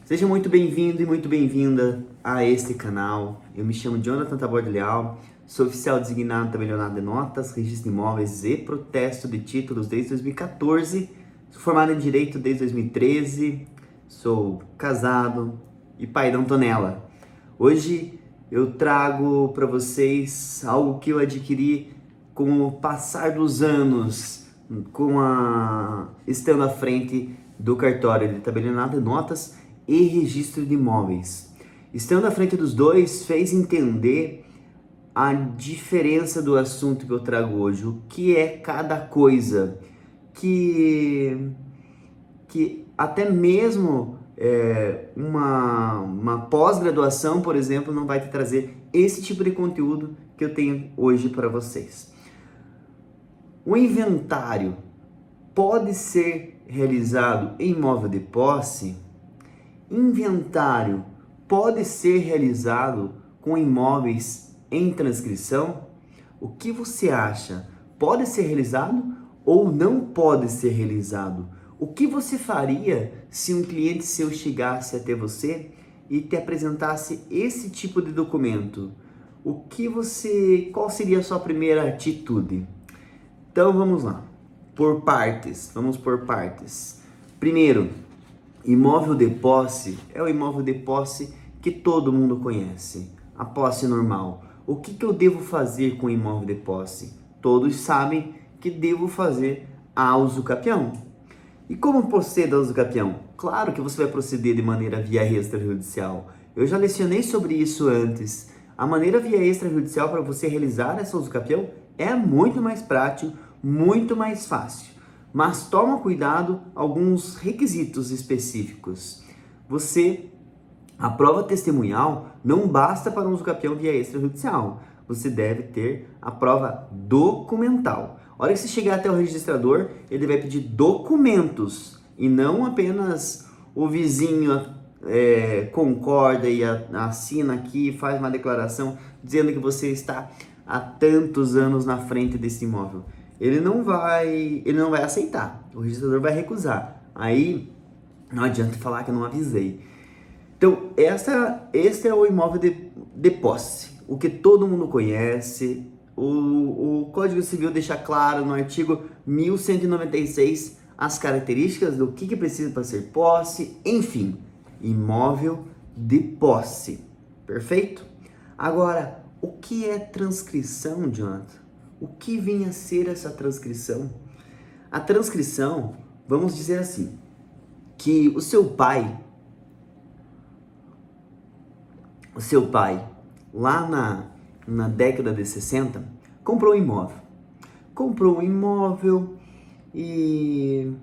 Seja muito bem-vindo e muito bem-vinda a este canal. Eu me chamo Jonathan Taborda Leal, sou oficial designado tabelionato de notas, registro de imóveis e protesto de títulos desde 2014. Sou formado em Direito desde 2013, sou casado e pai da Antonella. Hoje eu trago para vocês algo que eu adquiri com o passar dos anos, estando à frente do cartório de tabelionato de notas e registro de imóveis. Estando à frente dos dois, fez entender a diferença do assunto que eu trago hoje, o que é cada coisa, que até mesmo uma pós-graduação, por exemplo, não vai te trazer esse tipo de conteúdo que eu tenho hoje para vocês. O inventário pode ser realizado em imóvel de posse? Inventário pode ser realizado com imóveis em transcrição? O que você acha? Pode ser realizado ou não pode ser realizado? O que você faria se um cliente seu chegasse até você e te apresentasse esse tipo de documento? Qual seria a sua primeira atitude? Então vamos lá, vamos por partes. Primeiro, imóvel de posse é o imóvel de posse que todo mundo conhece, a posse normal. O que eu devo fazer com o imóvel de posse? Todos sabem que devo fazer a usucapião. E como proceder a usucapião? Claro que você vai proceder de maneira via extrajudicial. Eu já lecionei sobre isso antes. A maneira via extrajudicial para você realizar essa usucapião é muito mais prático, muito mais fácil. Mas toma cuidado, alguns requisitos específicos. A prova testemunhal não basta para um usucapião via extrajudicial. Você deve ter a prova documental. A hora que você chegar até o registrador, ele vai pedir documentos e não apenas o vizinho concorda e assina aqui, faz uma declaração dizendo que você está há tantos anos na frente desse imóvel. Ele não vai aceitar, o registrador vai recusar. Aí não adianta falar que eu não avisei. Então, esse é o imóvel de posse, o que todo mundo conhece. O Código Civil deixa claro no artigo 1196 as características do que precisa para ser posse, enfim, imóvel de posse. Perfeito? Agora, o que é transcrição, Jonathan? O que vinha a ser essa transcrição? A transcrição, vamos dizer assim, que o seu pai, lá na década de 60, comprou um imóvel. Comprou um imóvel e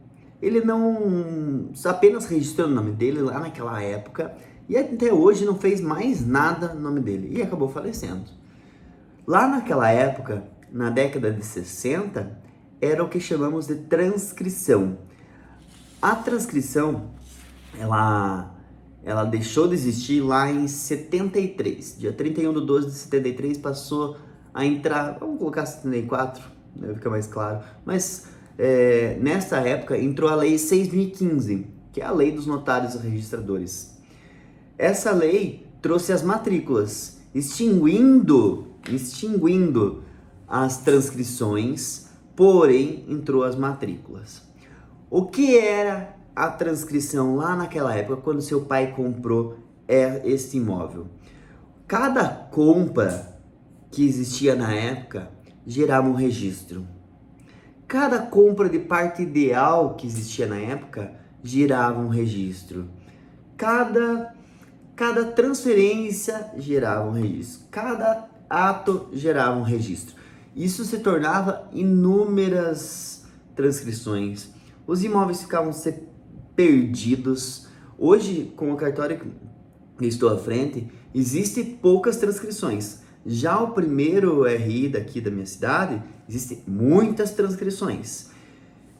ele não apenas registrou o nome dele lá naquela época e até hoje não fez mais nada no nome dele e acabou falecendo. Lá naquela época, na década de 60, era o que chamamos de transcrição. A transcrição, ela deixou de existir lá em 73. Dia 31/12 de 73 passou a entrar, vamos colocar 74, né, fica mais claro. Mas nessa época entrou a lei 6.015, que é a lei dos notários e registradores. Essa lei trouxe as matrículas, extinguindo as transcrições, porém entrou as matrículas. O que era a transcrição lá naquela época, quando seu pai comprou este imóvel? Cada compra que existia na época gerava um registro. Cada compra de parte ideal que existia na época gerava um registro. Cada transferência gerava um registro. Cada ato gerava um registro. Isso se tornava inúmeras transcrições. Os imóveis ficavam perdidos. Hoje, com o cartório que estou à frente, existem poucas transcrições. Já o primeiro RI daqui da minha cidade, existem muitas transcrições.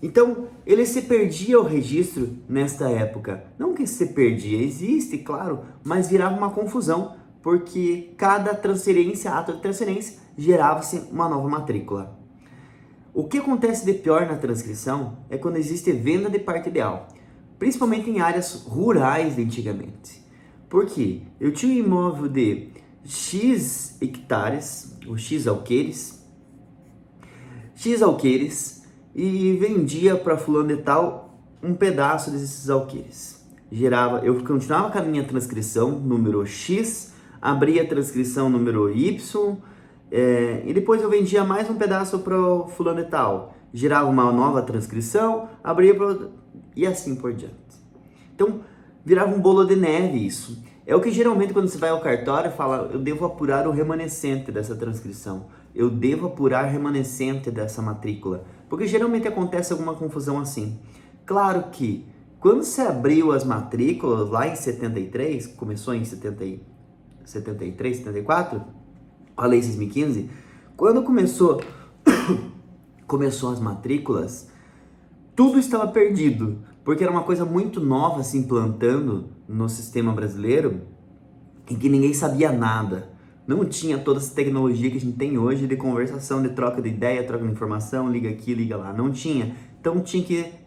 Então, ele se perdia o registro nesta época. Não que se perdia, existe, claro, mas virava uma confusão, porque cada ato de transferência, gerava-se uma nova matrícula. O que acontece de pior na transcrição é quando existe venda de parte ideal. principalmente em áreas rurais de antigamente. Por quê? Eu tinha um imóvel de X hectares, ou X alqueires, e vendia para fulano de tal um pedaço desses alqueires. Eu continuava com a minha transcrição número X, abria a transcrição número Y, e depois eu vendia mais um pedaço para o fulano de tal. Gerava uma nova transcrição, abria e assim por diante. Então, virava um bolo de neve isso. É o que geralmente quando você vai ao cartório fala, eu devo apurar o remanescente dessa transcrição. Eu devo apurar o remanescente dessa matrícula. Porque geralmente acontece alguma confusão assim. Claro que quando você abriu as matrículas lá em 73, começou em 73, 74, a lei 6.015, quando começou as matrículas, tudo estava perdido, porque era uma coisa muito nova se implantando no sistema brasileiro, em que ninguém sabia nada. Não tinha toda essa tecnologia que a gente tem hoje de conversação, de troca de ideia, troca de informação, liga aqui, liga lá. Não tinha. Então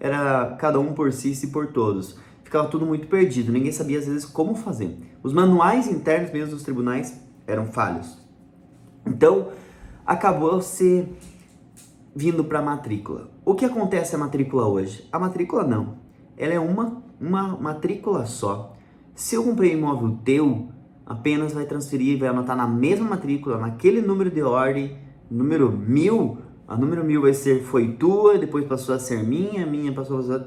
era cada um por si e por todos. Ficava tudo muito perdido, ninguém sabia às vezes como fazer. Os manuais internos mesmo dos tribunais eram falhos. Então, acabou se vindo para a matrícula. O que acontece a matrícula hoje? A matrícula não. Ela é uma matrícula só. Se eu comprei um imóvel teu, apenas vai transferir, vai anotar na mesma matrícula, naquele número de ordem, número 1000, a número 1000 foi tua, depois passou a ser minha passou a ser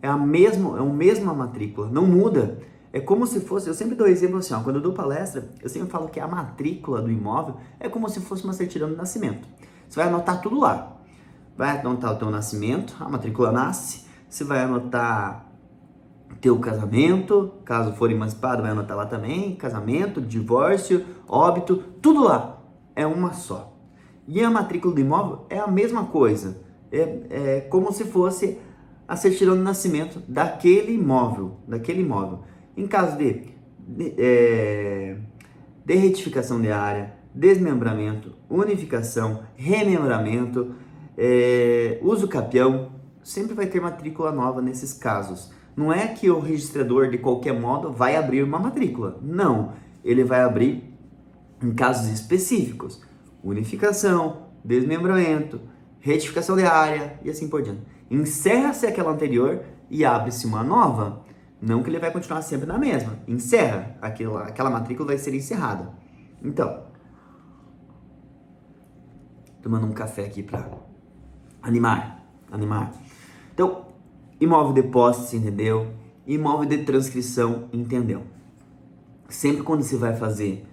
É a mesma matrícula, não muda. É como se fosse, eu sempre dou exemplo assim, quando eu dou palestra, eu sempre falo que a matrícula do imóvel é como se fosse uma certidão de nascimento. Você vai anotar tudo lá. Vai anotar o teu nascimento, a matrícula nasce, você vai anotar teu casamento, caso for emancipado, vai anotar lá também, casamento, divórcio, óbito, tudo lá. É uma só. E a matrícula do imóvel é a mesma coisa. É como se fosse a certidão de nascimento daquele imóvel. Em caso de retificação de área, desmembramento, unificação, remembramento, uso capião, sempre vai ter matrícula nova nesses casos. Não é que o registrador, de qualquer modo, vai abrir uma matrícula. Não, ele vai abrir em casos específicos. Unificação, desmembramento, retificação de área e assim por diante. Encerra-se aquela anterior e abre-se uma nova. Não que ele vai continuar sempre na mesma. Encerra, aquela matrícula vai ser encerrada. Então, tomando um café aqui para animar. Então, imóvel de posse, entendeu? Imóvel de transcrição, entendeu? Sempre quando você vai fazer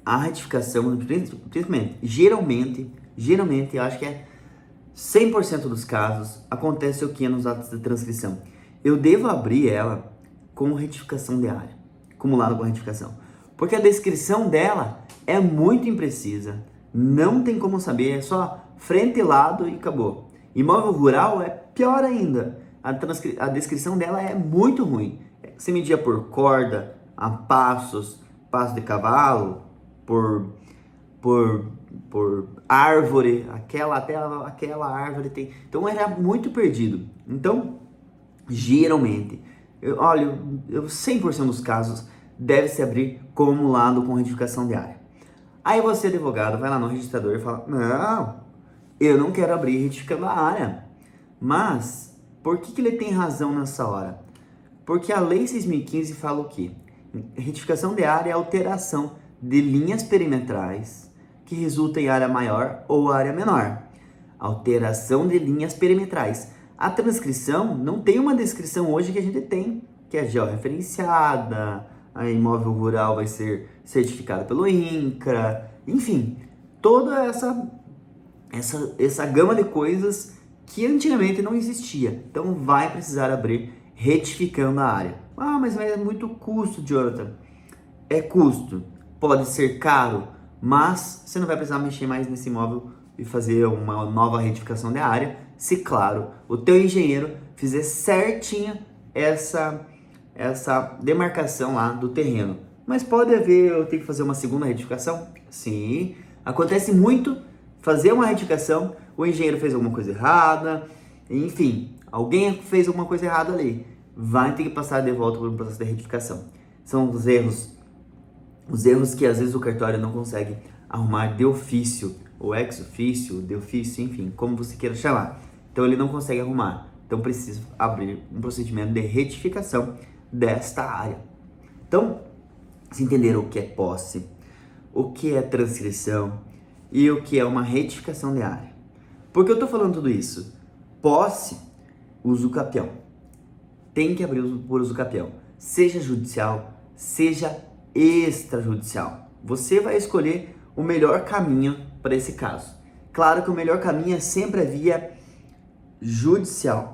a retificação, principalmente, geralmente, eu acho que é 100% dos casos, acontece o que nos atos de transcrição? Eu devo abrir ela com retificação de área, acumulado com retificação. Porque a descrição dela é muito imprecisa, não tem como saber, é só frente e lado e acabou. Imóvel rural é pior ainda, a descrição dela é muito ruim. Você media por corda, a passo de cavalo, por árvore, aquela árvore tem. Então era muito perdido. Então, geralmente, 100% dos casos deve se abrir acumulado com retificação de área. Aí você, advogado, vai lá no registrador e fala: não, eu não quero abrir retificando a área. Mas, por que ele tem razão nessa hora? Porque a lei 6.015 fala o quê? Retificação de área é alteração de linhas perimetrais que resulta em área maior ou área menor. Alteração de linhas perimetrais. A transcrição não tem uma descrição hoje que a gente tem, que é georreferenciada, a imóvel rural vai ser certificado pelo INCRA, enfim, toda essa gama de coisas que antigamente não existia. Então vai precisar abrir retificando a área. Mas é muito custo, Jonathan. É custo. Pode ser caro, mas você não vai precisar mexer mais nesse imóvel e fazer uma nova retificação de área, se, claro, o teu engenheiro fizer certinha essa demarcação lá do terreno. Mas pode haver, eu tenho que fazer uma segunda retificação? Sim, acontece muito fazer uma retificação, o engenheiro fez alguma coisa errada, enfim, alguém fez alguma coisa errada ali, vai ter que passar de volta por um processo de retificação. São os erros que às vezes o cartório não consegue arrumar de ofício, ou ex ofício, de ofício, enfim, como você queira chamar. Então ele não consegue arrumar. Então precisa abrir um procedimento de retificação desta área. Então, se entenderam o que é posse, o que é transcrição e o que é uma retificação de área. Por que eu estou falando tudo isso? Posse, uso capião. Tem que abrir por uso capião. Seja judicial, seja extrajudicial. Você vai escolher o melhor caminho para esse caso. Claro que o melhor caminho é sempre a via judicial.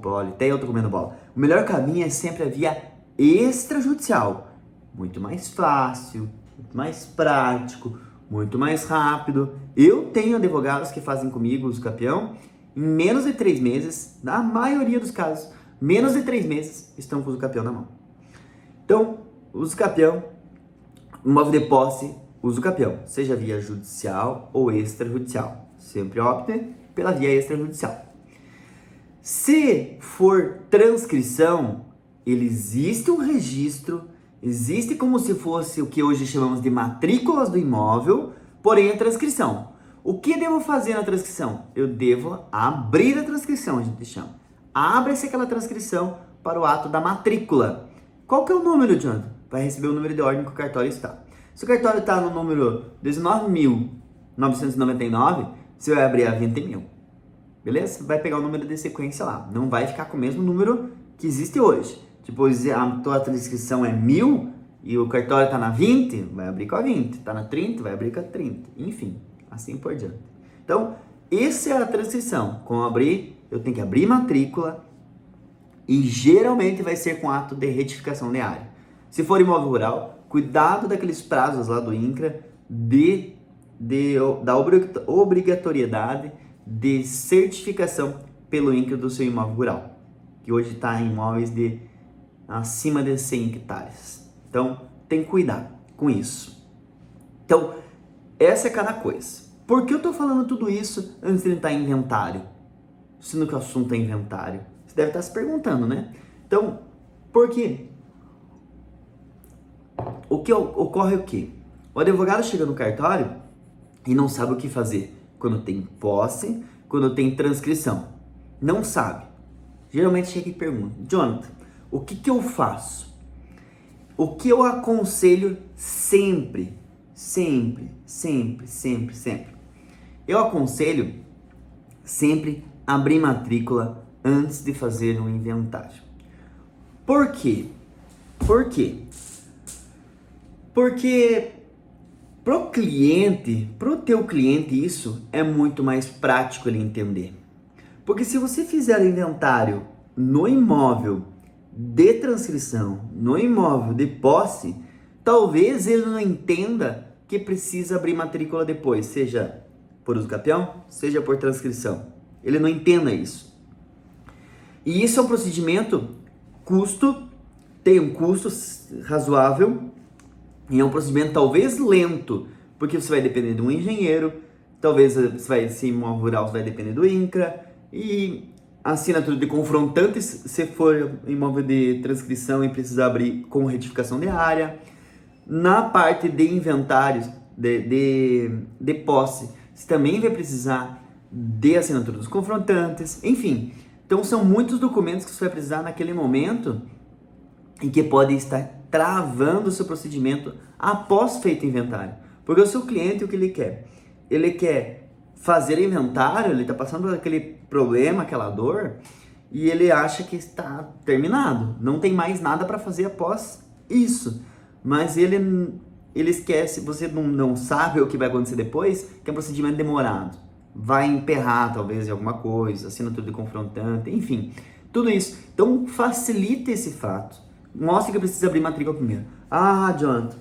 Olha, até eu tô comendo bola. O melhor caminho é sempre a via extrajudicial. Muito mais fácil, muito mais prático, muito mais rápido. Eu tenho advogados que fazem comigo uso capião em menos de 3 meses, na maioria dos casos, menos de 3 meses estão com o uso capião na mão. Então, uso capião, imóvel de posse, uso capião, seja via judicial ou extrajudicial. Sempre opte pela via extrajudicial. Se for transcrição, ele existe um registro, existe como se fosse o que hoje chamamos de matrículas do imóvel, porém é transcrição. O que devo fazer na transcrição? Eu devo abrir a transcrição, a gente chama. Abre-se aquela transcrição para o ato da matrícula. Qual que é o número, Jonathan? Vai receber o número de ordem que o cartório está. Se o cartório está no número 19.999, você vai abrir a 20.000. Beleza? Vai pegar o número de sequência lá. Não vai ficar com o mesmo número que existe hoje. Tipo, a tua transcrição é 1.000 e o cartório está na 20, vai abrir com a 20. Está na 30, vai abrir com a 30. Enfim, assim por diante. Então, essa é a transcrição. Como abrir, eu tenho que abrir matrícula e geralmente vai ser com ato de retificação de área. Se for imóvel rural, cuidado daqueles prazos lá do INCRA da obrigatoriedade de certificação pelo INCRA do seu imóvel rural, que hoje está em imóveis de acima de 100 hectares. Então, tem cuidado com isso. Então, essa é cada coisa. Por que eu estou falando tudo isso antes de entrar em inventário? Sendo que o assunto é inventário. Você deve estar se perguntando, né? Então, por quê? O que ocorre é o quê? O advogado chega no cartório e não sabe o que fazer quando tem posse, quando tem transcrição. Não sabe. Geralmente chega e pergunta: Jonathan, o que eu faço? O que eu aconselho sempre? Eu aconselho sempre abrir matrícula antes de fazer um inventário. Por quê? Porque pro teu cliente, isso é muito mais prático ele entender. Porque se você fizer o inventário no imóvel de transcrição, no imóvel de posse, talvez ele não entenda que precisa abrir matrícula depois, seja por uso capião, seja por transcrição. Ele não entenda isso. E isso é um procedimento tem um custo razoável e é um procedimento talvez lento, porque você vai depender de um engenheiro, talvez se imóvel rural você vai depender do INCRA, e a assinatura de confrontantes se for imóvel de transcrição e precisar abrir com retificação de área. Na parte de inventários, de posse, você também vai precisar de assinatura dos confrontantes, enfim. Então são muitos documentos que você vai precisar naquele momento e que podem estar travando o seu procedimento após feito o inventário. Porque o seu cliente, o que ele quer? Ele quer fazer inventário, ele está passando por aquele problema, aquela dor, e ele acha que está terminado. Não tem mais nada para fazer após isso. Mas ele esquece, você não sabe o que vai acontecer depois, que é um procedimento demorado. Vai emperrar, talvez, em alguma coisa, assinatura de confrontante, enfim. Tudo isso. Então, facilita esse fato. Mostre que precisa abrir matrícula primeiro. Ah, Jonathan,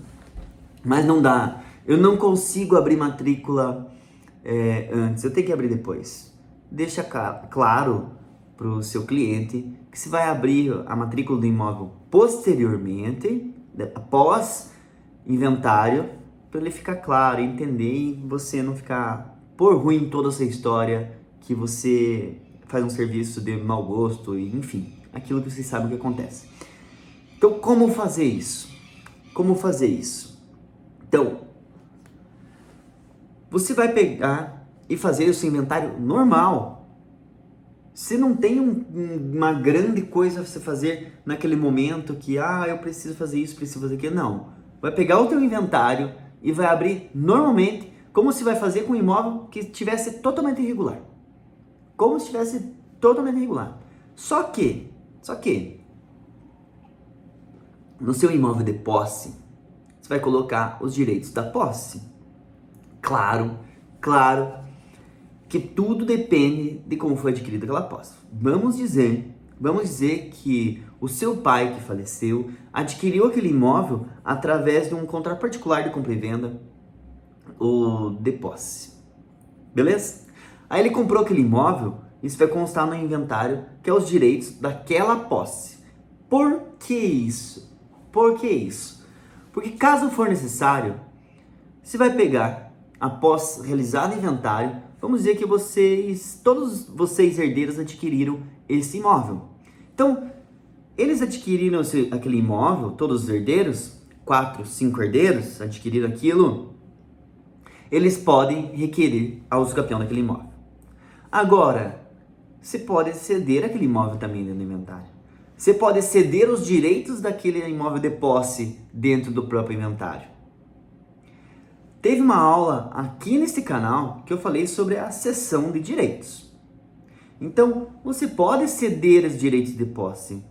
mas não dá. Eu não consigo abrir matrícula antes. Eu tenho que abrir depois. Deixa claro para o seu cliente que você vai abrir a matrícula do imóvel posteriormente, após inventário, para ele ficar claro, entender e você não ficar por ruim toda essa história que você faz um serviço de mau gosto, e enfim, aquilo que vocês sabem o que acontece. Então, como fazer isso? Como fazer isso? Então, você vai pegar e fazer o seu inventário normal. Você não tem uma grande coisa a você fazer naquele momento que, eu preciso fazer isso, preciso fazer aquilo. Não. Vai pegar o teu inventário e vai abrir normalmente, como se vai fazer com um imóvel que estivesse totalmente irregular. Como se estivesse totalmente irregular. Só que, no seu imóvel de posse, você vai colocar os direitos da posse. Claro que tudo depende de como foi adquirida aquela posse. Vamos dizer que o seu pai que faleceu adquiriu aquele imóvel através de um contrato particular de compra e venda ou de posse. Beleza? Aí ele comprou aquele imóvel, isso vai constar no inventário, que é os direitos daquela posse. Por que isso? Porque caso for necessário, você vai pegar, após realizar o inventário, vamos dizer que todos vocês herdeiros adquiriram esse imóvel. Então, eles adquiriram aquele imóvel, todos os herdeiros, 4, 5 herdeiros adquiriram aquilo, eles podem requerer a usucapião daquele imóvel. Agora, você pode ceder aquele imóvel também dentro do inventário. Você pode ceder os direitos daquele imóvel de posse dentro do próprio inventário. Teve uma aula aqui nesse canal que eu falei sobre a cessão de direitos. Então, você pode ceder os direitos de posse.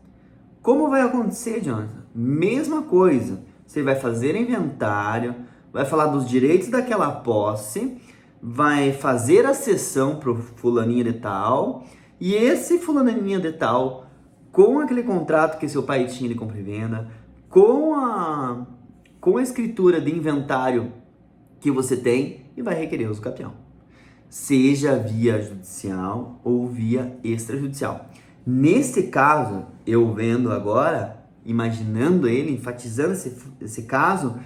Como vai acontecer, Jonathan? Mesma coisa. Você vai fazer inventário, vai falar dos direitos daquela posse, vai fazer a cessão para o fulaninho de tal, e esse fulaninho de tal, com aquele contrato que seu pai tinha de compra e venda, com a escritura de inventário que você tem, e vai requerer o usucapião. Seja via judicial ou via extrajudicial. Nesse caso, eu vendo agora, imaginando ele, enfatizando esse caso,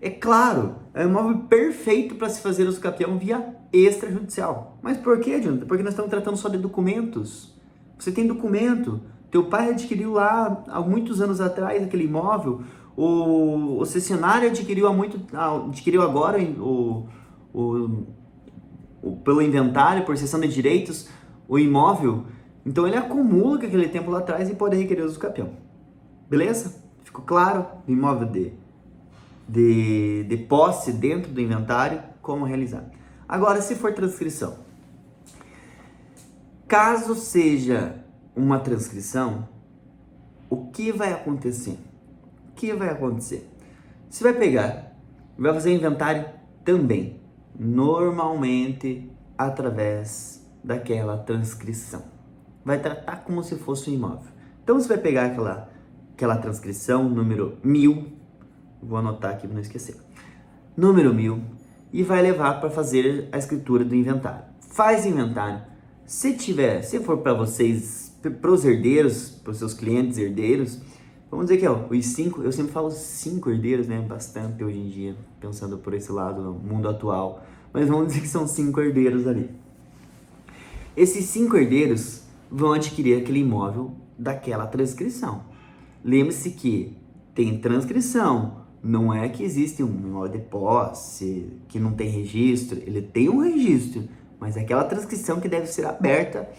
é claro, é um imóvel perfeito para se fazer o usucapião via extrajudicial. Mas por quê, Jonathan? Porque nós estamos tratando só de documentos. Você tem documento. Teu pai adquiriu lá há muitos anos atrás aquele imóvel. O cessionário adquiriu agora pelo inventário, por cessão de direitos, o imóvel. Então ele acumula com aquele tempo lá atrás e pode requerer o usucapião. Beleza? Ficou claro? O imóvel de posse dentro do inventário, como realizar. Agora, se for transcrição. Caso seja uma transcrição, o que vai acontecer? Você vai pegar, vai fazer inventário também, normalmente através daquela transcrição. Vai tratar como se fosse um imóvel. Então você vai pegar aquela transcrição, número 1000, vou anotar aqui para não esquecer, número 1000, e vai levar para fazer a escritura do inventário. Faz inventário. Se for para vocês, para os herdeiros, para os seus clientes herdeiros, vamos dizer que os 5, eu sempre falo 5 herdeiros, né? Bastante hoje em dia, pensando por esse lado no mundo atual. Mas vamos dizer que são 5 herdeiros ali. Esses 5 herdeiros vão adquirir aquele imóvel daquela transcrição. Lembre-se que tem transcrição. Não é que existe um imóvel de posse que não tem registro. Ele tem um registro, mas é aquela transcrição que deve ser aberta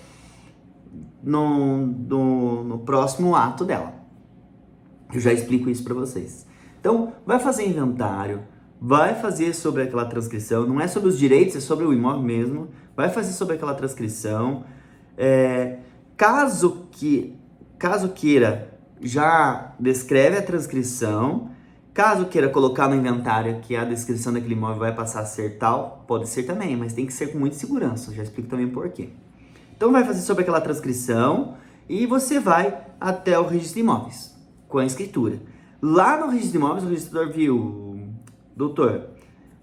no próximo ato dela. Eu já explico isso para vocês. Então, vai fazer inventário, vai fazer sobre aquela transcrição, não é sobre os direitos, é sobre o imóvel mesmo, vai fazer sobre aquela transcrição. Caso queira, já descreve a transcrição. Caso queira colocar no inventário que a descrição daquele imóvel vai passar a ser tal, pode ser também, mas tem que ser com muita segurança, eu já explico também por quê. Então vai fazer sobre aquela transcrição e você vai até o registro de imóveis com a escritura. Lá no registro de imóveis, o registrador viu, doutor,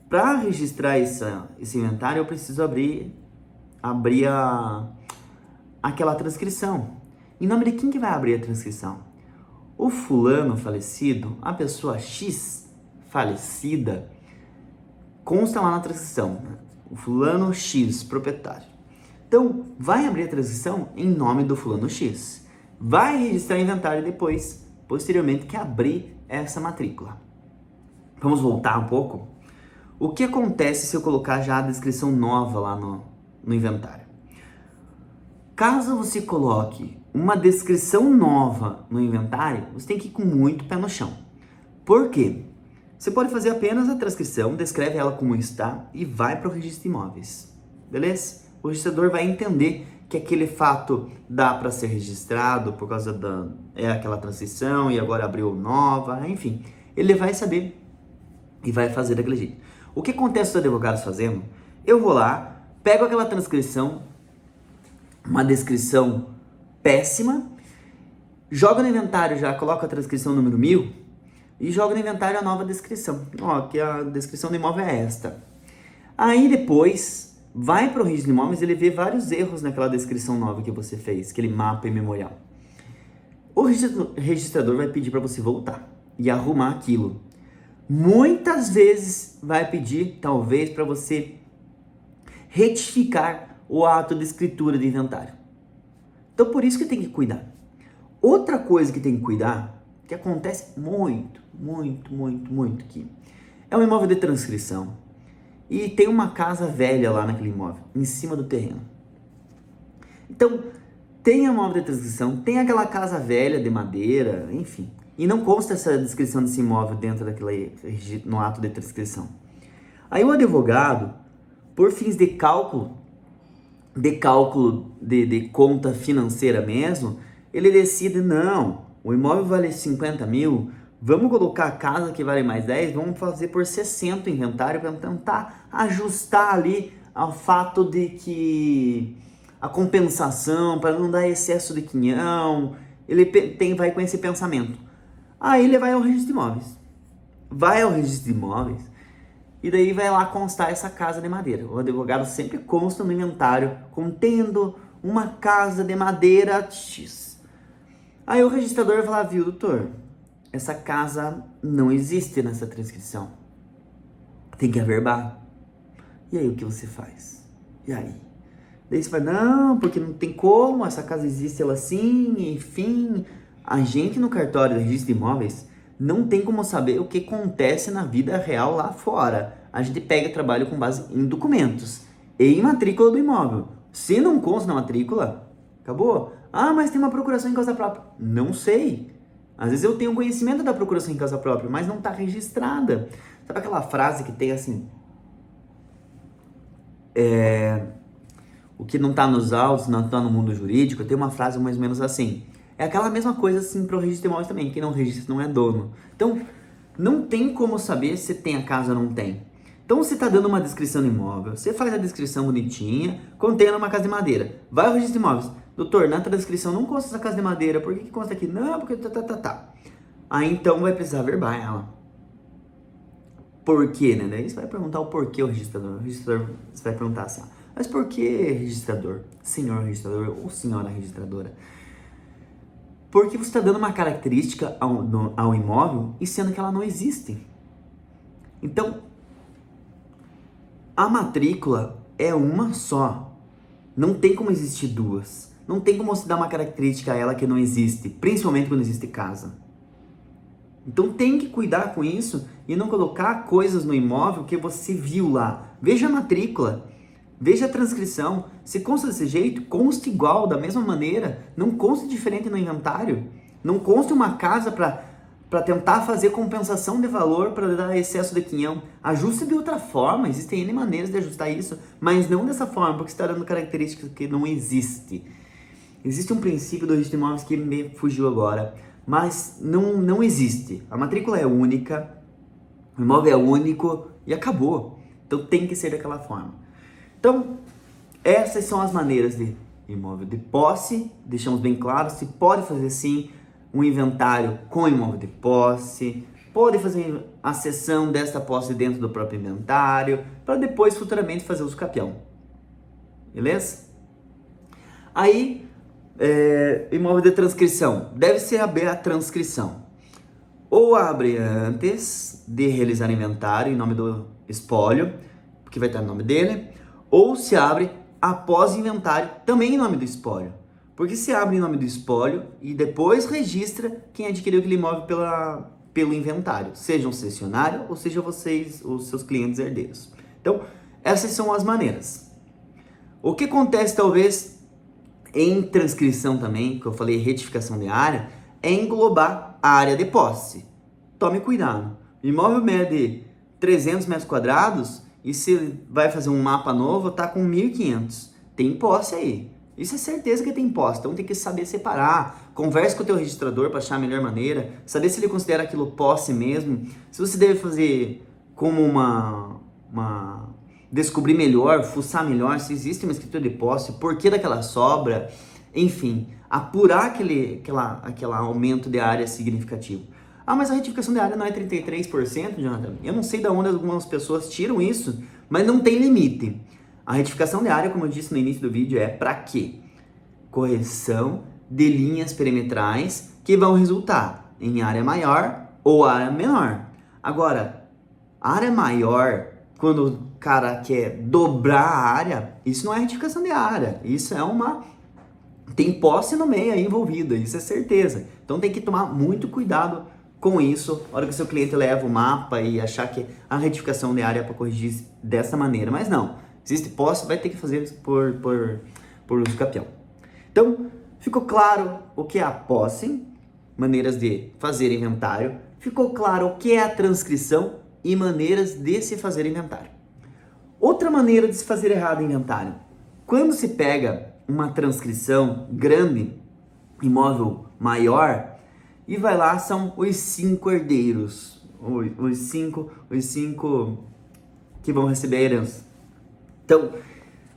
para registrar esse inventário eu preciso abrir aquela transcrição. Em nome de quem que vai abrir a transcrição? O fulano falecido, a pessoa X falecida, consta lá na transcrição, né? O fulano X, proprietário. Então, vai abrir a transcrição em nome do fulano X. Vai registrar o inventário depois, posteriormente, que abrir essa matrícula. Vamos voltar um pouco? O que acontece se eu colocar já a descrição nova lá no inventário? Caso você coloque uma descrição nova no inventário, você tem que ir com muito pé no chão. Por quê? Você pode fazer apenas a transcrição, descreve ela como está e vai para o registro de imóveis. Beleza? O registrador vai entender que aquele fato dá para ser registrado por causa aquela transição e agora abriu nova, enfim. Ele vai saber e vai fazer daquele jeito. O que acontece com os advogados fazendo? Eu vou lá, pego aquela transcrição, uma descrição péssima, jogo no inventário já, coloco a transcrição número 1000 e jogo no inventário a nova descrição. Ó, que a descrição do imóvel é esta. Aí depois vai para o registro de imóveis e ele vê vários erros naquela descrição nova que você fez, aquele mapa memorial. O registrador vai pedir para você voltar e arrumar aquilo. Muitas vezes vai pedir, talvez, para você retificar o ato de escritura de inventário. Então, por isso que tem que cuidar. Outra coisa que tem que cuidar, que acontece muito aqui, é um imóvel de transcrição. E tem uma casa velha lá naquele imóvel, em cima do terreno. Então, tem o imóvel de transcrição, tem aquela casa velha de madeira, enfim. E não consta essa descrição desse imóvel dentro no ato de transcrição. Aí o advogado, por fins de cálculo de conta financeira mesmo, ele decide, não, o imóvel vale 50 mil, vamos colocar a casa que vale mais 10, vamos fazer por 60 o inventário para tentar ajustar ali ao fato de que a compensação, para não dar excesso de quinhão, ele vai com esse pensamento. Aí ele vai ao registro de imóveis. Vai ao registro de imóveis e daí vai lá constar essa casa de madeira. O advogado sempre consta no inventário contendo uma casa de madeira X. Aí o registrador vai falar, viu, doutor, essa casa não existe nessa transcrição. Tem que averbar. E aí o que você faz? E aí? Daí você vai, não, porque não tem como, essa casa existe ela assim, enfim. A gente no cartório do registro de imóveis não tem como saber o que acontece na vida real lá fora. A gente pega trabalho com base em documentos e em matrícula do imóvel. Se não consta na matrícula, acabou. Ah, mas tem uma procuração em causa própria. Não sei. Às vezes eu tenho conhecimento da procuração em causa própria, mas não está registrada. Sabe aquela frase que tem assim... o que não está nos autos, não está no mundo jurídico, tem uma frase mais ou menos assim. É aquela mesma coisa assim para o registro de imóveis também. Quem não registra não é dono. Então, não tem como saber se tem a casa ou não tem. Então, você está dando uma descrição do imóvel, você faz a descrição bonitinha, contendo uma casa de madeira. Vai ao registro de imóveis. Doutor, na descrição não consta essa casa de madeira. Por que consta aqui? Não, porque tá. Aí, então, vai precisar verbar ela. Por quê, né? Daí você vai perguntar o porquê o registrador. O registrador, você vai perguntar assim, mas por que registrador? Senhor registrador ou senhora registradora? Porque você está dando uma característica ao imóvel e sendo que ela não existe. Então, a matrícula é uma só. Não tem como existir duas. Não tem como você dar uma característica a ela que não existe, principalmente quando existe casa. Então tem que cuidar com isso e não colocar coisas no imóvel que você viu lá. Veja a matrícula. Veja a transcrição, se consta desse jeito, consta igual, da mesma maneira, não consta diferente no inventário, não consta uma casa para tentar fazer compensação de valor para dar excesso de quinhão, ajuste de outra forma, existem N maneiras de ajustar isso, mas não dessa forma, porque você está dando características que não existem. Existe um princípio do registro de imóveis que me fugiu agora, mas não existe, a matrícula é única, o imóvel é único e acabou, então tem que ser daquela forma. Então, essas são as maneiras de imóvel de posse, deixamos bem claro, se pode fazer sim um inventário com imóvel de posse, pode fazer a cessão desta posse dentro do próprio inventário, para depois futuramente fazer uso capião, beleza? Aí, imóvel de transcrição, deve ser abrir a transcrição, ou abre antes de realizar inventário em nome do espólio, que vai estar no nome dele, ou se abre após inventário, também em nome do espólio. Porque se abre em nome do espólio e depois registra quem adquiriu aquele imóvel pelo inventário, seja um cessionário ou seja vocês, os seus clientes herdeiros. Então, essas são as maneiras. O que acontece talvez em transcrição também, que eu falei retificação de área, é englobar a área de posse. Tome cuidado. O imóvel mede 300 metros quadrados e se vai fazer um mapa novo, tá com 1.500. Tem posse aí. Isso é certeza que tem posse, então tem que saber separar. Converse com o teu registrador para achar a melhor maneira, saber se ele considera aquilo posse mesmo, se você deve fazer como descobrir melhor, fuçar melhor se existe uma escritura de posse, por que daquela sobra, enfim, apurar aquele aumento de área significativo. Ah, mas a retificação de área não é 33%, Jonathan? Eu não sei de onde algumas pessoas tiram isso, mas não tem limite. A retificação de área, como eu disse no início do vídeo, é para quê? Correção de linhas perimetrais que vão resultar em área maior ou área menor. Agora, área maior, quando o cara quer dobrar a área, isso não é retificação de área, isso é tem posse no meio aí envolvida, isso é certeza. Então tem que tomar muito cuidado com isso, na hora que o seu cliente leva o mapa e achar que a retificação de área é para corrigir dessa maneira, mas não. Existe posse, vai ter que fazer por uso capião. Então, ficou claro o que é a posse, maneiras de fazer inventário, ficou claro o que é a transcrição e maneiras de se fazer inventário. Outra maneira de se fazer errado inventário, quando se pega uma transcrição grande, imóvel maior, e vai lá, são os 5 herdeiros, os cinco que vão receber a herança. Então,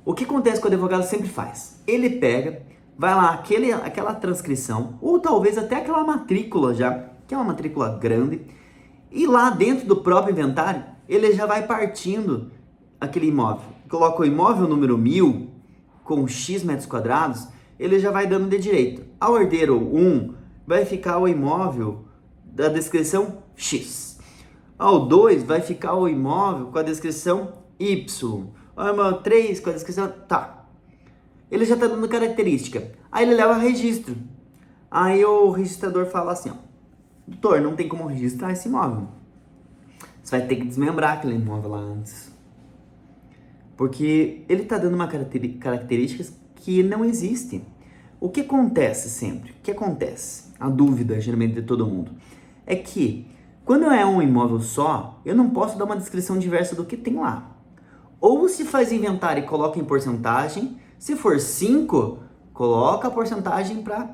o que acontece que o advogado sempre faz? Ele pega, vai lá, aquela transcrição, ou talvez até aquela matrícula já, que é uma matrícula grande, e lá dentro do próprio inventário, ele já vai partindo aquele imóvel. Coloca o imóvel número 1000, com X metros quadrados, ele já vai dando de direito. Ao herdeiro 1, vai ficar o imóvel da descrição X. Ao 2, vai ficar o imóvel com a descrição Y. Ao 3, com a descrição... Tá. Ele já está dando característica. Aí ele leva registro. Aí o registrador fala assim, ó. Doutor, não tem como registrar esse imóvel. Você vai ter que desmembrar aquele imóvel lá antes. Porque ele está dando uma características que não existem. O que acontece sempre? O que acontece? A dúvida, geralmente, de todo mundo. É que, quando é um imóvel só, eu não posso dar uma descrição diversa do que tem lá. Ou se faz inventário e coloca em porcentagem. Se for 5, coloca a porcentagem para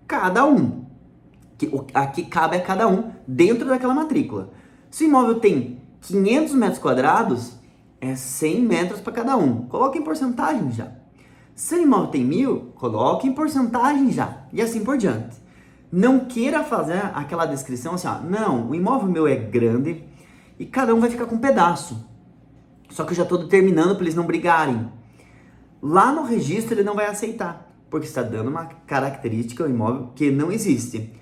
cada um. Aqui cabe a cada um dentro daquela matrícula. Se o imóvel tem 500 metros quadrados, é 100 metros para cada um. Coloca em porcentagem já. Se o imóvel tem 1000, coloque em porcentagem já. E assim por diante. Não queira fazer aquela descrição assim, ó. Não, o imóvel meu é grande e cada um vai ficar com um pedaço. Só que eu já estou determinando para eles não brigarem. Lá no registro ele não vai aceitar, porque está dando uma característica ao imóvel que não existe.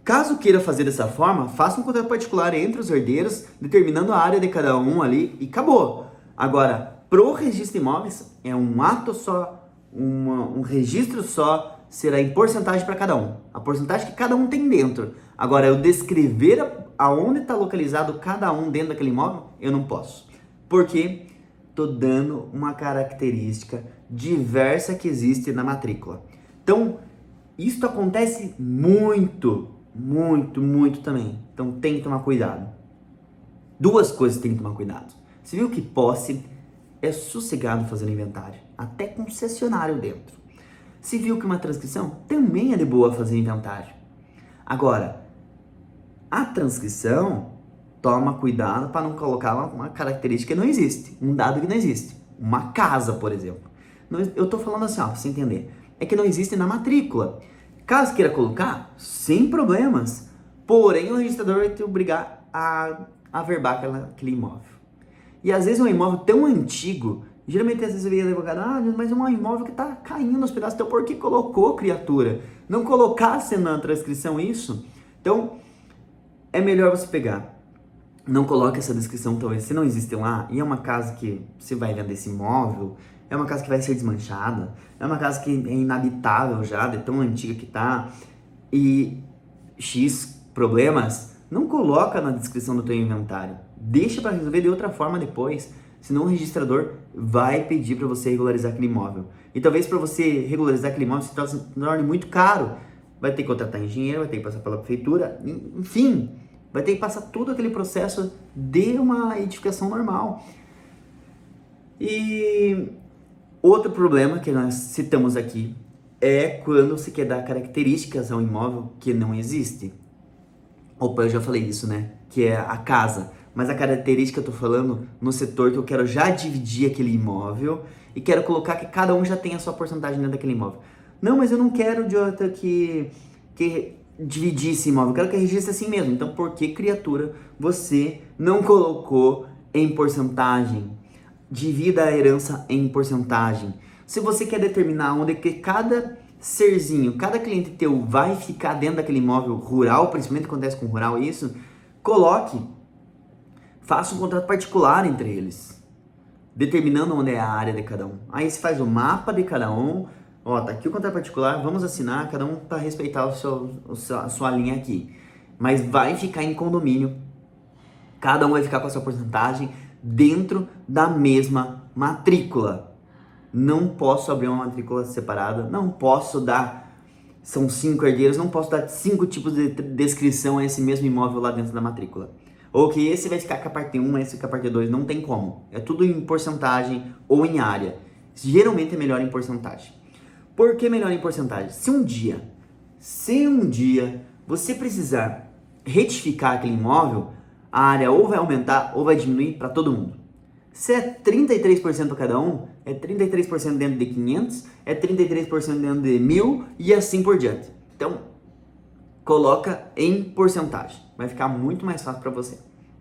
Caso queira fazer dessa forma, faça um contrato particular entre os herdeiros, determinando a área de cada um ali e acabou. Agora, pro registro de imóveis, é um ato só, um registro só, será em porcentagem para cada um. A porcentagem que cada um tem dentro. Agora, eu descrever aonde está localizado cada um dentro daquele imóvel, eu não posso. Porque estou dando uma característica diversa que existe na matrícula. Então, isso acontece muito também. Então, tem que tomar cuidado. Duas coisas tem que tomar cuidado. Você viu que posse é sossegado fazer inventário, até com cessionário dentro. Você viu que uma transcrição também é de boa fazer inventário. Agora, a transcrição, toma cuidado para não colocar uma característica que não existe, um dado que não existe. Uma casa, por exemplo. Eu estou falando assim, ó, para você entender. É que não existe na matrícula. Caso queira colocar, sem problemas. Porém, o registrador vai te obrigar a averbar aquele imóvel. E às vezes é um imóvel tão antigo, geralmente às vezes eu vejo advogado, mas é um imóvel que está caindo aos pedaços. Então, por que colocou, criatura? Não colocasse na transcrição isso? Então, é melhor você pegar. Não coloque essa descrição, talvez, se não existe lá, e é uma casa que você vai vender esse imóvel, é uma casa que vai ser desmanchada, é uma casa que é inabitável já, de tão antiga que tá, e X problemas, não coloca na descrição do teu inventário. Deixa para resolver de outra forma depois. Senão o registrador vai pedir para você regularizar aquele imóvel. E talvez para você regularizar aquele imóvel se torne muito caro. Vai ter que contratar engenheiro, vai ter que passar pela prefeitura, enfim, vai ter que passar todo aquele processo de uma edificação normal. E outro problema que nós citamos aqui é quando você quer dar características a um imóvel que não existe. Opa, eu já falei isso, né? Que é a casa. Mas a característica eu tô falando no setor que eu quero já dividir aquele imóvel e quero colocar que cada um já tem a sua porcentagem dentro daquele imóvel. Não, mas eu não quero, idiota, que dividir esse imóvel. Eu quero que registre assim mesmo. Então, por que, criatura, você não colocou em porcentagem? Divida a herança em porcentagem. Se você quer determinar onde que cada serzinho, cada cliente teu vai ficar dentro daquele imóvel rural, principalmente acontece com rural isso, coloque, faça um contrato particular entre eles, determinando onde é a área de cada um. Aí você faz o mapa de cada um, ó, tá aqui o contrato particular, vamos assinar, cada um para respeitar a sua linha aqui. Mas vai ficar em condomínio, cada um vai ficar com a sua porcentagem dentro da mesma matrícula. Não posso abrir uma matrícula separada, não posso dar, são 5 herdeiros, não posso dar 5 tipos de descrição a esse mesmo imóvel lá dentro da matrícula. Ou que esse vai ficar com a parte 1, esse com a parte 2, não tem como. É tudo em porcentagem ou em área. Geralmente é melhor em porcentagem. Por que melhor em porcentagem? Se um dia você precisar retificar aquele imóvel, a área ou vai aumentar ou vai diminuir para todo mundo. Se é 33% cada um, é 33% dentro de 500, é 33% dentro de 1.000 e assim por diante. Então, coloca em porcentagem. Vai ficar muito mais fácil para você.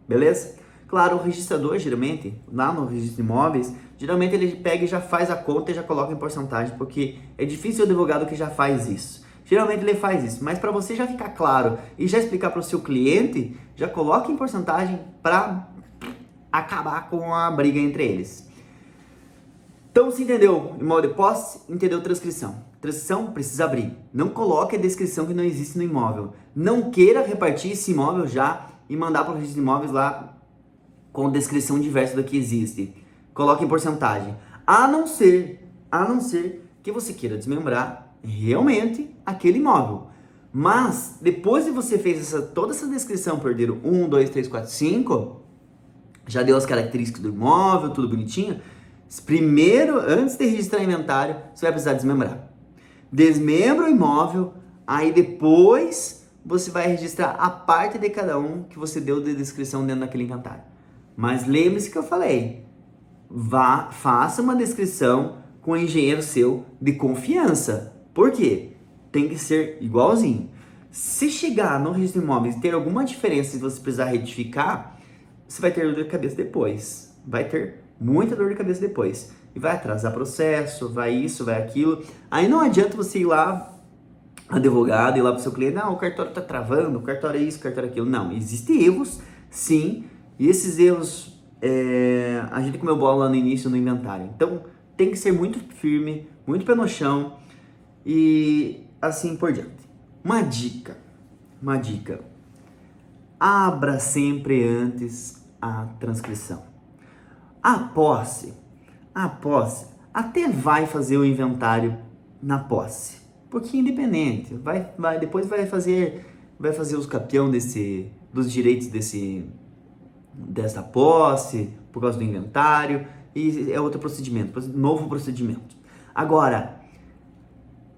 Beleza? Claro, o registrador, geralmente, lá no registro de imóveis, geralmente ele pega e já faz a conta e já coloca em porcentagem, porque é difícil o advogado que já faz isso. Geralmente ele faz isso, mas para você já ficar claro e já explicar para o seu cliente, já coloca em porcentagem para acabar com a briga entre eles. Então, se entendeu imóvel de posse, entendeu transcrição. Transcrição precisa abrir. Não coloque a descrição que não existe no imóvel. Não queira repartir esse imóvel já e mandar para o registro de imóveis lá com descrição diversa do que existe. Coloque em porcentagem. A não ser que você queira desmembrar realmente aquele imóvel. Mas, depois de você fez toda essa descrição por herdeiro 1, 2, 3, 4, 5, já deu as características do imóvel, tudo bonitinho. Primeiro, antes de registrar inventário, você vai precisar desmembrar. Desmembra o imóvel, aí depois você vai registrar a parte de cada um que você deu de descrição dentro daquele inventário. Mas lembre-se que eu falei, faça uma descrição com um engenheiro seu de confiança. Por quê? Tem que ser igualzinho. Se chegar no registro de imóveis e ter alguma diferença, se você precisar retificar, você vai ter dor de cabeça depois. Vai ter muita dor de cabeça depois. E vai atrasar processo, vai isso, vai aquilo. Aí não adianta você ir lá, advogado, ir lá pro seu cliente, não, o cartório tá travando, o cartório é isso, o cartório é aquilo. Não, existem erros, sim. E esses erros, a gente comeu bola lá no início no inventário. Então, tem que ser muito firme, muito pé no chão e assim por diante. Uma dica. Abra sempre antes a transcrição. A posse até vai fazer o inventário na posse, porque independente, depois vai fazer os capião dos direitos dessa posse, por causa do inventário, e é outro procedimento, novo procedimento. Agora,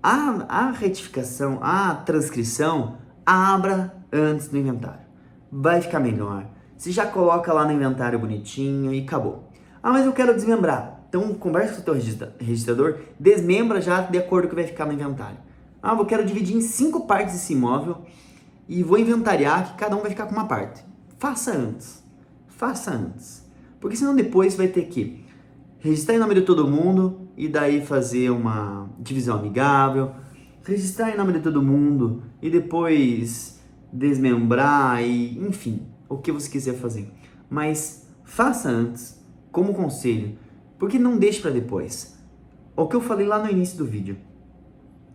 a retificação, a transcrição, abra antes do inventário. Vai ficar melhor. Você já coloca lá no inventário bonitinho e acabou. Ah, mas eu quero desmembrar. Então, conversa com o teu registrador, desmembra já de acordo com o que vai ficar no inventário. Ah, eu quero dividir em 5 partes esse imóvel e vou inventariar que cada um vai ficar com uma parte. Faça antes. Porque senão depois vai ter que registrar em nome de todo mundo e daí fazer uma divisão amigável, registrar em nome de todo mundo e depois desmembrar e, enfim, o que você quiser fazer. Mas faça antes, como conselho, porque não deixe para depois. o que eu falei lá no início do vídeo,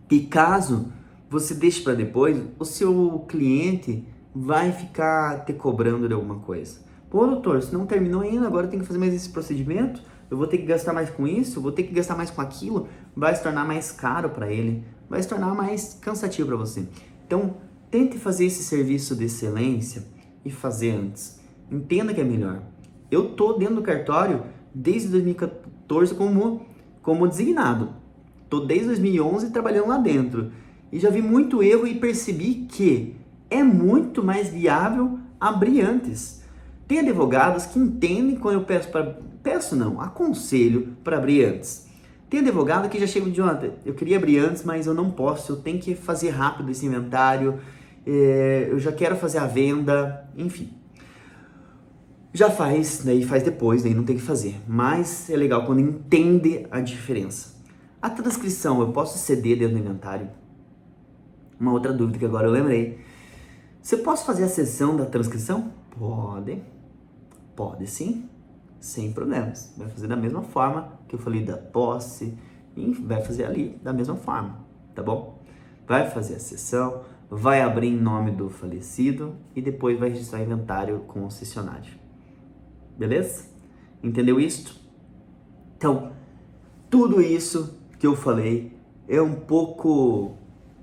que caso você deixe para depois, o seu cliente vai ficar te cobrando de alguma coisa. Pô, doutor, se não terminou ainda, agora tem que fazer mais esse procedimento, eu vou ter que gastar mais com isso, eu vou ter que gastar mais com aquilo, vai se tornar mais caro para ele, vai se tornar mais cansativo para você. Então, tente fazer esse serviço de excelência e fazer antes. Entenda que é melhor. Eu tô dentro do cartório desde 2014 como designado. Tô desde 2011 trabalhando lá dentro. E já vi muito erro e percebi que é muito mais viável abrir antes. Tem advogados que entendem quando eu aconselho para abrir antes. Tem advogado que já chega de ontem, eu queria abrir antes, mas eu não posso, eu tenho que fazer rápido esse inventário, eu já quero fazer a venda, enfim. Já faz, daí faz depois, daí não tem que fazer. Mas é legal quando entende a diferença. A transcrição, eu posso ceder dentro do inventário? Uma outra dúvida que agora eu lembrei. Você posso fazer a sessão da transcrição? Pode. Pode sim, sem problemas. Vai fazer da mesma forma que eu falei da posse, e vai fazer ali da mesma forma, tá bom? Vai fazer a sessão, vai abrir em nome do falecido e depois vai registrar o inventário com o cessionário. Beleza? Entendeu isto? Então, tudo isso que eu falei é um pouco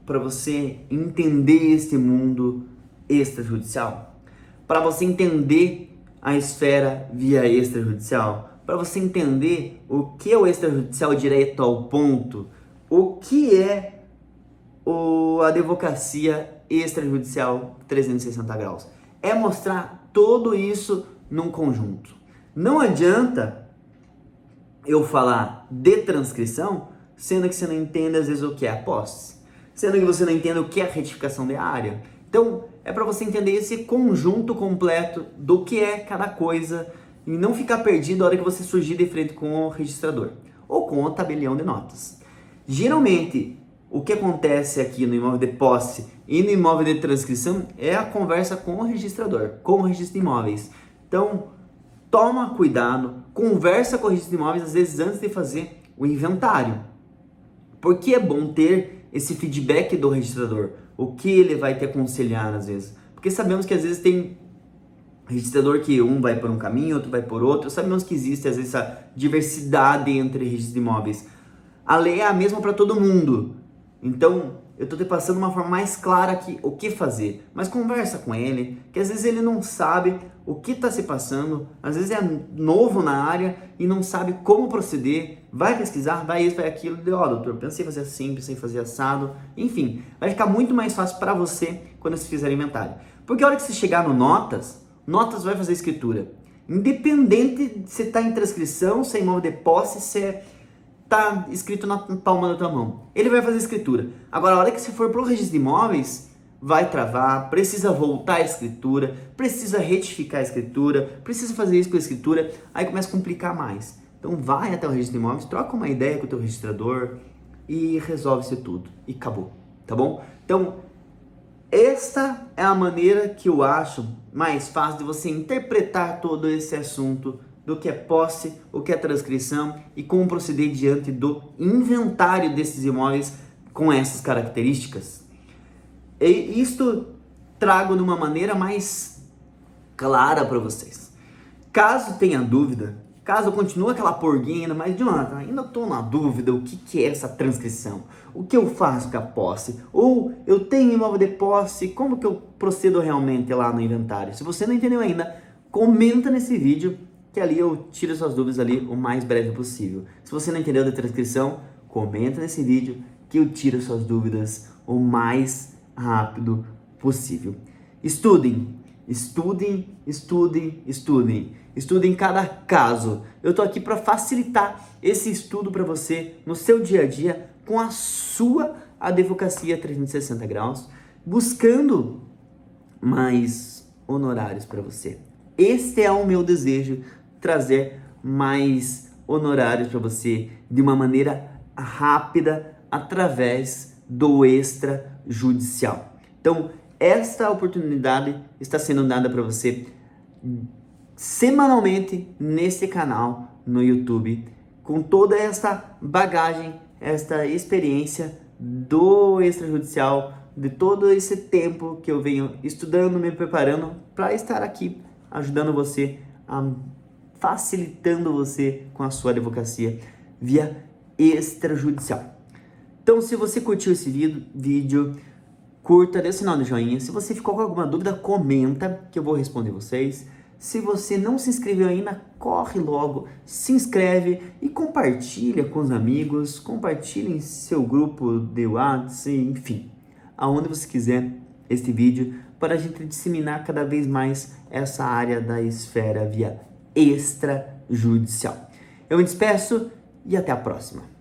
para você entender este mundo extrajudicial, para você entender a esfera via extrajudicial, para você entender o que é o extrajudicial direto ao ponto, o que é a advocacia extrajudicial 360 graus. É mostrar tudo isso num conjunto. Não adianta eu falar de transcrição, sendo que você não entende às vezes o que é a posse, sendo que você não entende o que é a retificação de área. Então, é para você entender esse conjunto completo do que é cada coisa e não ficar perdido na hora que você surgir de frente com o registrador ou com o tabelião de notas. Geralmente, o que acontece aqui no imóvel de posse e no imóvel de transcrição é a conversa com o registrador, com o registro de imóveis. Então, toma cuidado, conversa com o registro de imóveis às vezes antes de fazer o inventário. Porque é bom ter esse feedback do registrador, o que ele vai te aconselhar às vezes. Porque sabemos que às vezes tem registrador que um vai por um caminho, outro vai por outro. Sabemos que existe às vezes essa diversidade entre registros de imóveis. A lei é a mesma para todo mundo. Então, eu estou te passando uma forma mais clara aqui o que fazer. Mas conversa com ele, que às vezes ele não sabe o que está se passando, às vezes é novo na área e não sabe como proceder. Vai pesquisar, vai isso, vai aquilo. Doutor, pensei em fazer assim, pensei em fazer assado. Enfim, vai ficar muito mais fácil para você quando você fizer inventário. Porque a hora que você chegar no notas vai fazer escritura. Independente se está em transcrição, se é imóvel de posse, se tá escrito na palma da tua mão. Ele vai fazer escritura. Agora, a hora que você for pro registro de imóveis, vai travar, precisa voltar a escritura, precisa retificar a escritura, precisa fazer isso com a escritura, aí começa a complicar mais. Então vai até o registro de imóveis, troca uma ideia com o teu registrador e resolve isso tudo. E acabou, tá bom? Então, esta é a maneira que eu acho mais fácil de você interpretar todo esse assunto do que é posse, o que é transcrição e como proceder diante do inventário desses imóveis com essas características. E isto trago de uma maneira mais clara para vocês. Caso tenha dúvida, caso continue aquela porguinha ainda, mas Jonathan, ainda estou na dúvida o que é essa transcrição, o que eu faço com a posse, ou eu tenho imóvel de posse, como que eu procedo realmente lá no inventário? Se você não entendeu ainda, comenta nesse vídeo, que ali eu tiro suas dúvidas ali o mais breve possível. Se você não entendeu da transcrição, comenta nesse vídeo que eu tiro suas dúvidas o mais rápido possível. Estudem, estudem, estudem, estudem. Estudem cada caso. Eu tô aqui para facilitar esse estudo para você no seu dia a dia com a sua advocacia 360 graus, buscando mais honorários para você. Este é o meu desejo, trazer mais honorários para você de uma maneira rápida através do extrajudicial. Então, esta oportunidade está sendo dada para você semanalmente nesse canal no YouTube com toda essa bagagem, esta experiência do extrajudicial, de todo esse tempo que eu venho estudando, me preparando para estar aqui ajudando você, facilitando você com a sua advocacia via extrajudicial. Então, se você curtiu esse vídeo, curta, dê o sinal de joinha. Se você ficou com alguma dúvida, comenta que eu vou responder vocês. Se você não se inscreveu ainda, corre logo, se inscreve e compartilha com os amigos, compartilha em seu grupo de WhatsApp, enfim, aonde você quiser este vídeo, para a gente disseminar cada vez mais essa área da esfera via extrajudicial. Eu me despeço e até a próxima.